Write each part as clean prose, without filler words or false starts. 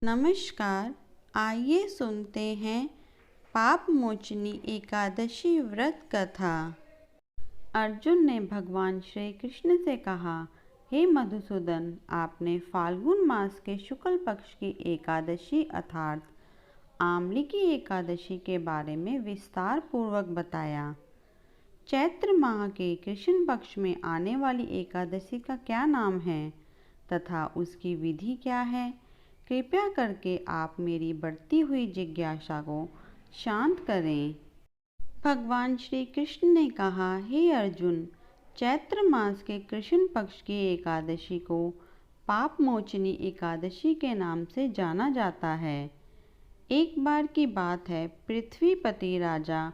नमस्कार। आइए सुनते हैं पाप मोचनी एकादशी व्रत कथा। अर्जुन ने भगवान श्री कृष्ण से कहा, हे मधुसूदन, आपने फाल्गुन मास के शुक्ल पक्ष की एकादशी अर्थात आंवली की एकादशी के बारे में विस्तार पूर्वक बताया। चैत्र माह के कृष्ण पक्ष में आने वाली एकादशी का क्या नाम है तथा उसकी विधि क्या है? कृपया करके आप मेरी बढ़ती हुई जिज्ञासा को शांत करें। भगवान श्री कृष्ण ने कहा, हे अर्जुन, चैत्र मास के कृष्ण पक्ष की एकादशी को पाप मोचनी एकादशी के नाम से जाना जाता है। एक बार की बात है, पृथ्वीपति राजा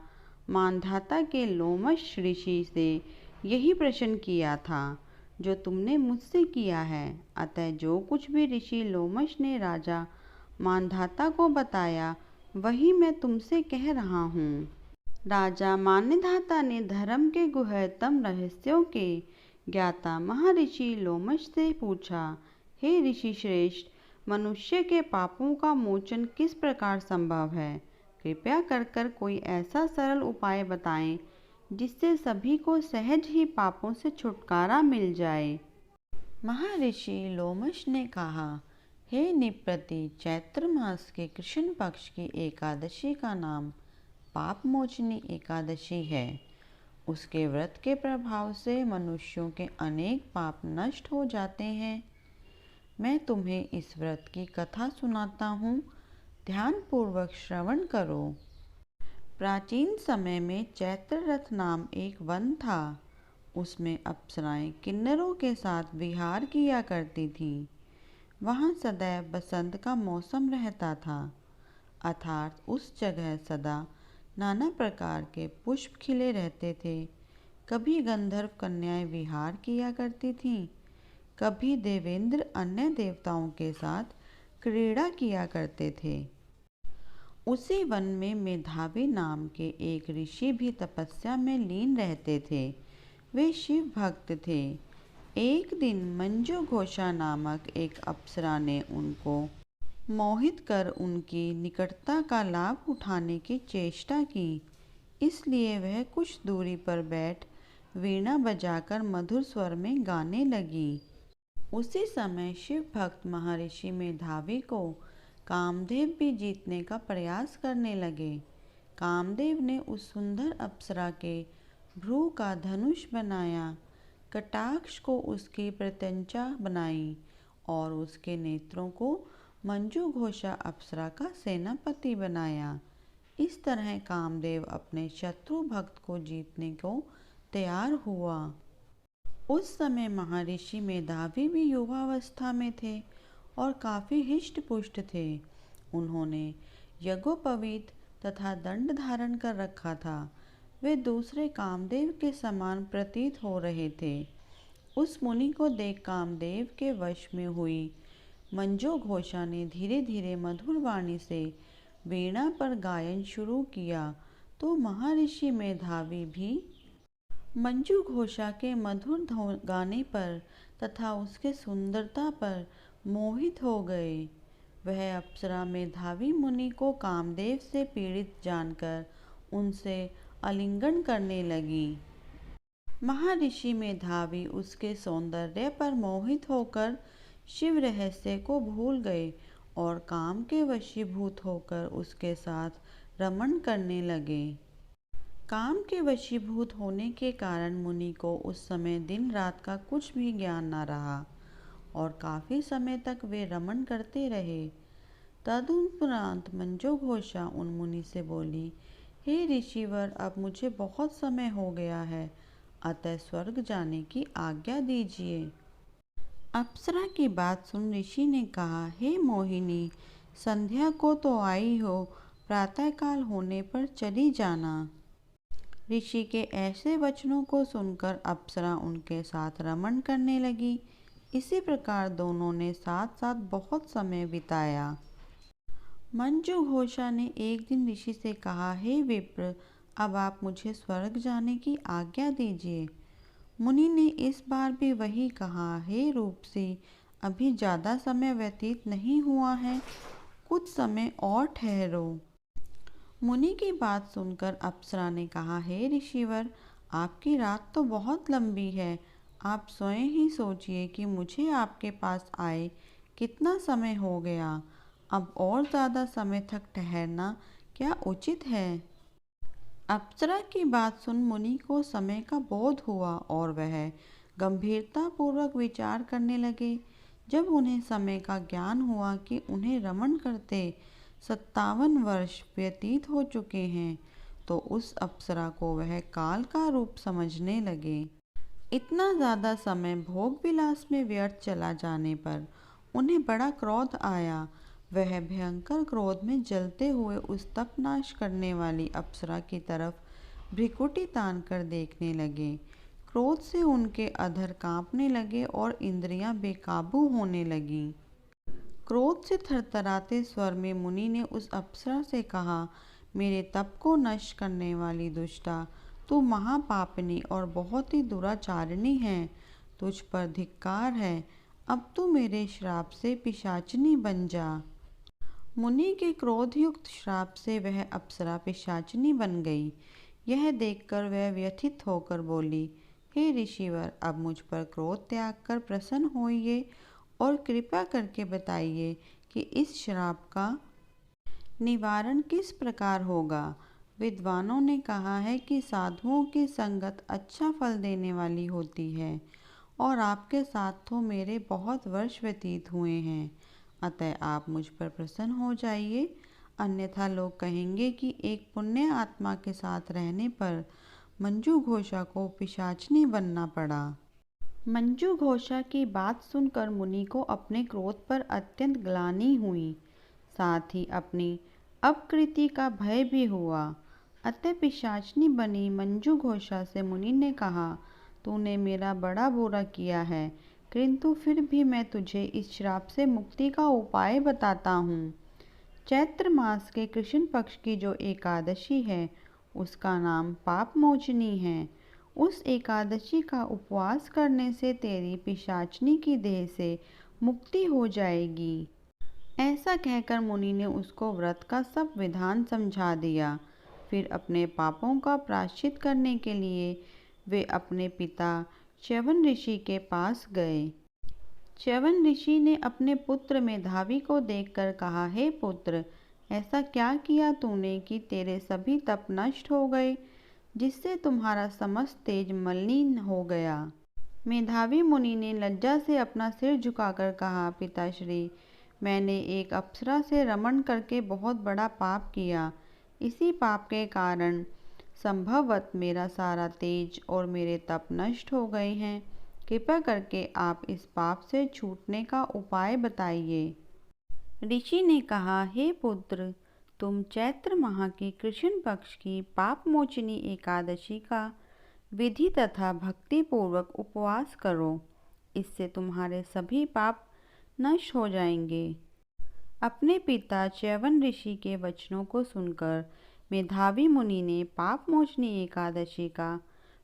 मांधाता के लोमश ऋषि से यही प्रश्न किया था जो तुमने मुझसे किया है। अतः जो कुछ भी ऋषि लोमश ने राजा मांधाता को बताया वही मैं तुमसे कह रहा हूँ। राजा मांधाता ने धर्म के गुह्यतम रहस्यों के ज्ञाता महर्षि लोमश से पूछा, हे ऋषि श्रेष्ठ, मनुष्य के पापों का मोचन किस प्रकार संभव है? कृपया कर कोई ऐसा सरल उपाय बताएं जिससे सभी को सहज ही पापों से छुटकारा मिल जाए। महर्षि लोमश ने कहा, हे निप्रति, चैत्र मास के कृष्ण पक्ष की एकादशी का नाम पाप मोचनी एकादशी है। उसके व्रत के प्रभाव से मनुष्यों के अनेक पाप नष्ट हो जाते हैं। मैं तुम्हें इस व्रत की कथा सुनाता हूँ, ध्यानपूर्वक श्रवण करो। प्राचीन समय में चैत्ररथ नाम एक वन था। उसमें अप्सराएं किन्नरों के साथ विहार किया करती थीं। वहाँ सदैव बसंत का मौसम रहता था, अर्थात उस जगह सदा नाना प्रकार के पुष्प खिले रहते थे। कभी गंधर्व कन्याएं विहार किया करती थीं, कभी देवेंद्र अन्य देवताओं के साथ क्रीड़ा किया करते थे। उसी वन में मेधावी नाम के एक ऋषि भी तपस्या में लीन रहते थे। वे शिव भक्त थे। एक दिन मंजू घोषा नामक एक अप्सरा ने उनको मोहित कर उनकी निकटता का लाभ उठाने की चेष्टा की। इसलिए वह कुछ दूरी पर बैठ वीणा बजाकर मधुर स्वर में गाने लगी। उसी समय शिव भक्त महर्षि मेधावी को कामदेव भी जीतने का प्रयास करने लगे। कामदेव ने उस सुंदर अप्सरा के भ्रू का धनुष बनाया, कटाक्ष को उसकी प्रत्यंचा बनाई और उसके नेत्रों को मंजू घोषा अप्सरा का सेनापति बनाया। इस तरह कामदेव अपने शत्रु भक्त को जीतने को तैयार हुआ। उस समय महर्षि मेधावी भी युवावस्था में थे और काफी हिष्ट पुष्ट थे। उन्होंने यज्ञोपवीत तथा दंड धारण कर रखा था। वे दूसरे कामदेव के समान प्रतीत हो रहे थे। उस मुनि को देख कामदेव के वश में हुई मंजू घोषा ने धीरे धीरे मधुर वाणी से वीणा पर गायन शुरू किया, तो महर्षि मेधावी भी मंजू घोषा के मधुर गाने पर तथा उसके सुंदरता पर मोहित हो गए। वह अप्सरा मेधावी मुनि को कामदेव से पीड़ित जानकर उनसे आलिंगन करने लगी। महर्षि मेधावी उसके सौंदर्य पर मोहित होकर शिव रहस्य को भूल गए और काम के वशीभूत होकर उसके साथ रमण करने लगे। काम के वशीभूत होने के कारण मुनि को उस समय दिन रात का कुछ भी ज्ञान न रहा और काफी समय तक वे रमण करते रहे। तदुपरांत मंजू घोषा उन मुनि से बोली, हे ऋषिवर, अब मुझे बहुत समय हो गया है, अतः स्वर्ग जाने की आज्ञा दीजिए। अप्सरा की बात सुन ऋषि ने कहा, हे मोहिनी, संध्या को तो आई हो, प्रातःकाल होने पर चली जाना। ऋषि के ऐसे वचनों को सुनकर अप्सरा उनके साथ रमण करने लगी। इसी प्रकार दोनों ने साथ साथ बहुत समय बिताया। मंजू घोषा ने एक दिन ऋषि से कहा, हे विप्र, अब आप मुझे स्वर्ग जाने की आज्ञा दीजिए। मुनि ने इस बार भी वही कहा, हे रूपसी, अभी ज़्यादा समय व्यतीत नहीं हुआ है कुछ समय और ठहरो। मुनि की बात सुनकर अप्सरा ने कहा, हे ऋषिवर, आपकी रात तो बहुत लंबी है। आप स्वयं ही सोचिए कि मुझे आपके पास आए कितना समय हो गया। अब और ज़्यादा समय तक ठहरना क्या उचित है? अप्सरा की बात सुन मुनि को समय का बोध हुआ और वह गंभीरतापूर्वक विचार करने लगे। जब उन्हें समय का ज्ञान हुआ कि उन्हें रमण करते 57 वर्ष व्यतीत हो चुके हैं, तो उस अप्सरा को वह काल का रूप समझने लगे। इतना ज़्यादा समय भोग विलास में व्यर्थ चला जाने पर उन्हें बड़ा क्रोध आया। वह भयंकर क्रोध में जलते हुए उस तपनाश करने वाली अप्सरा की तरफ भ्रिकुटी तान कर देखने लगे। क्रोध से उनके अधर कांपने लगे और इंद्रियां बेकाबू होने लगीं। क्रोध से थरथराते स्वर में मुनि ने उस अप्सरा से कहा, मेरे तप को नष्ट करने वाली दुष्टा, तू महापापिनी और बहुत ही दुराचारिणी है। तुझ पर धिक्कार है। अब तू मेरे श्राप से पिशाचिनी बन जा। मुनि के क्रोधयुक्त श्राप से वह अप्सरा पिशाचिनी बन गई। यह देखकर वह व्यथित होकर बोली, हे ऋषिवर, अब मुझ पर क्रोध त्याग कर प्रसन्न होइए और कृपा करके बताइए कि इस श्राप का निवारण किस प्रकार होगा। विद्वानों ने कहा है कि साधुओं की संगत अच्छा फल देने वाली होती है और आपके साथ तो मेरे बहुत वर्ष व्यतीत हुए हैं। अतः आप मुझ पर प्रसन्न हो जाइए, अन्यथा लोग कहेंगे कि एक पुण्य आत्मा के साथ रहने पर मंजू घोषा को पिशाचनी बनना पड़ा। मंजू घोषा की बात सुनकर मुनि को अपने क्रोध पर अत्यंत ग्लानि हुई, साथ ही अपनी अपकृति का भय भी हुआ। अतः पिशाचनी बनी मंजू घोषा से मुनि ने कहा, तूने मेरा बड़ा बुरा किया है, किंतु फिर भी मैं तुझे इस श्राप से मुक्ति का उपाय बताता हूँ। चैत्र मास के कृष्ण पक्ष की जो एकादशी है, उसका नाम पाप मोचनी है। उस एकादशी का उपवास करने से तेरी पिशाचनी की देह से मुक्ति हो जाएगी। ऐसा कहकर मुनि ने उसको व्रत का सब विधान समझा दिया। फिर अपने पापों का प्रायश्चित करने के लिए वे अपने पिता च्यवन ऋषि के पास गए। च्यवन ऋषि ने अपने पुत्र मेधावी को देखकर कहा, हे पुत्र, ऐसा क्या किया तूने कि तेरे सभी तप नष्ट हो गए, जिससे तुम्हारा समस्त तेज मलिन हो गया। मेधावी मुनि ने लज्जा से अपना सिर झुकाकर कहा, पिताश्री, मैंने एक अप्सरा से रमण करके बहुत बड़ा पाप किया। इसी पाप के कारण संभवत मेरा सारा तेज और मेरे तप नष्ट हो गए हैं। कृपया करके आप इस पाप से छूटने का उपाय बताइए। ऋषि ने कहा, हे पुत्र, तुम चैत्र माह की कृष्ण पक्ष की पाप मोचनी एकादशी का विधि तथा भक्ति पूर्वक उपवास करो। इससे तुम्हारे सभी पाप नष्ट हो जाएंगे। अपने पिता च्यवन ऋषि के वचनों को सुनकर मेधावी मुनि ने पाप मोचनी एकादशी का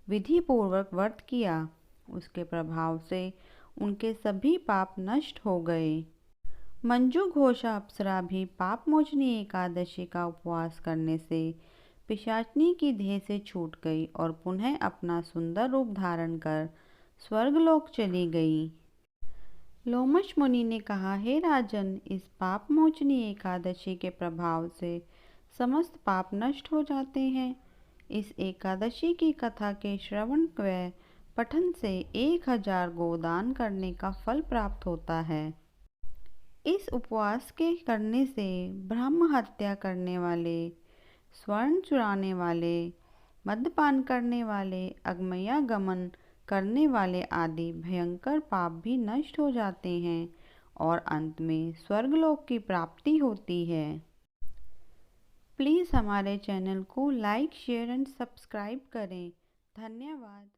विधि पूर्वक व्रत किया। उसके प्रभाव से उनके सभी पाप नष्ट हो गए। मंजू घोषा अप्सरा भी पाप मोचनी एकादशी का उपवास करने से पिशाचनी की देह से छूट गई और पुनः अपना सुंदर रूप धारण कर स्वर्गलोक चली गई। लोमश मुनि ने कहा, हे राजन, इस पाप मोचनी एकादशी के प्रभाव से समस्त पाप नष्ट हो जाते हैं। इस एकादशी की कथा के श्रवण व पठन से 1000 गोदान करने का फल प्राप्त होता है। इस उपवास के करने से ब्रह्म हत्या करने वाले, स्वर्ण चुराने वाले, मद्यपान करने वाले, अगमयागमन करने वाले आदि भयंकर पाप भी नष्ट हो जाते हैं और अंत में स्वर्गलोक की प्राप्ति होती है। प्लीज़ हमारे चैनल को लाइक, शेयर एंड सब्सक्राइब करें। धन्यवाद।